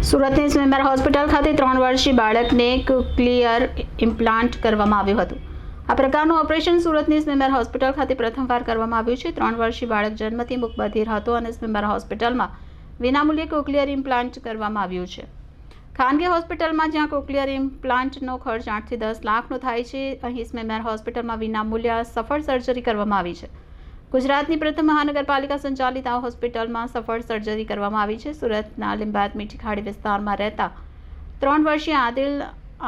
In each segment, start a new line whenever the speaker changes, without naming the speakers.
સુરતની સ્વિમેર હોસ્પિટલ ખાતે 3 વર્ષીય બાળકને કોક્લિયર ઇમ્પ્લાન્ટ કરવામાં આવ્યું હતું. આ પ્રકારનું ઓપરેશન સુરતની સ્વિમેર હોસ્પિટલ ખાતે પ્રથમવાર કરવામાં આવ્યું છે. 3 વર્ષીય બાળક જન્મથી મૂકબધિર હતો અને સ્વિમેર હોસ્પિટલમાં વિનામૂલ્યે કોક્લિયર ઇમ્પ્લાન્ટ કરવામાં આવ્યું છે. ખાનગી હોસ્પિટલમાં જ્યાં કોક્લિયર ઇમ્પ્લાન્ટનો ખર્ચ 8 થી 10 લાખનો થાય છે, અહીં સ્વિમેર હોસ્પિટલમાં વિનામૂલ્યે સફળ સર્જરી કરવામાં આવી છે. ગુજરાતની પ્રથમ મહાનગરપાલિકા સંચાલિત આ હોસ્પિટલમાં સફળ સર્જરી કરવામાં આવી છે. સુરતના લિંબાયત મીઠી ખાડી વિસ્તારમાં રહેતા 3 વર્ષીય આદિલ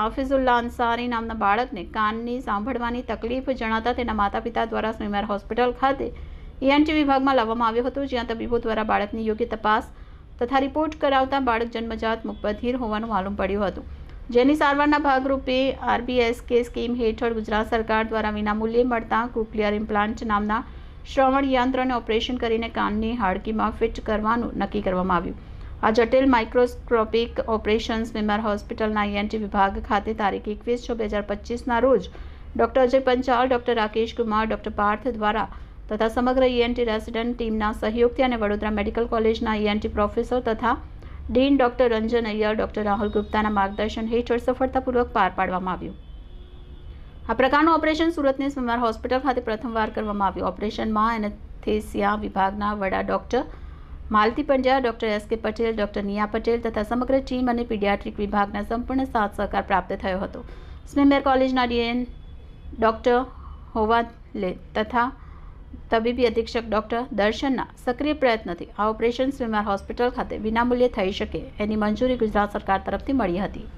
આફિઝુલ્લા અંસારી નામના બાળકને કાનની સાંભળવાની તકલીફ જણાતા તેના માતા પિતા દ્વારા સ્વિમેર હોસ્પિટલ ખાતે ENT વિભાગમાં લાવવામાં આવ્યો હતો, જ્યાં તબીબો દ્વારા બાળકની યોગ્ય તપાસ તથા રિપોર્ટ કરાવતા બાળક જન્મજાત મૂકબધિર હોવાનું માલુમ પડ્યું હતું, જેની સારવારના ભાગરૂપે RBSK સ્કીમ હેઠળ ગુજરાત સરકાર દ્વારા વિનામૂલ્યે મળતા કોક્લિયર ઇમ્પ્લાન્ટ નામના શ્રવણ યંત્રને ઓપરેશન કરીને કાનની હાડકીમાં ફિટ કરવાનું નક્કી કરવામાં આવ્યું. આ જટિલ માઇક્રોસ્કોપિક ઓપરેશન સ્વિમેર હોસ્પિટલના ENT વિભાગ ખાતે તારીખ 21/6/2025ના રોજ doctor Ajay Panchal, doctor Rakesh Kumar, doctor Parth દ્વારા તથા સમગ્ર ENT રેસિડેન્ટ ટીમના સહયોગથી અને વડોદરા મેડિકલ કોલેજના ENT પ્રોફેસર તથા dean doctor Ranjan Iyer, doctor Rahul ગુપ્તાના માર્ગદર્શન હેઠળ સફળતાપૂર્વક પાર પાડવામાં આવ્યું. આ પ્રકારનું ઓપરેશન સુરતની સ્વિમેર હોસ્પિટલ ખાતે પ્રથમવાર કરવામાં આવ્યું. ઓપરેશનમાં એનેસ્થેસિયા વિભાગના વડા doctor Malti Pandya, doctor SK Patel, doctor Nia Patel તથા સમગ્ર ટીમ અને પીડિયાટ્રિક વિભાગના સંપૂર્ણ સાથ સહકાર પ્રાપ્ત થયો હતો. સ્વિમેર કોલેજના DN ડૉક્ટર હોવાલે તથા તબીબી અધિક્ષક ડૉક્ટર દર્શનના સક્રિય પ્રયત્નથી આ ઓપરેશન સ્વિમેર હોસ્પિટલ ખાતે વિનામૂલ્યે થઈ શકે એની મંજૂરી ગુજરાત સરકાર તરફથી મળી હતી.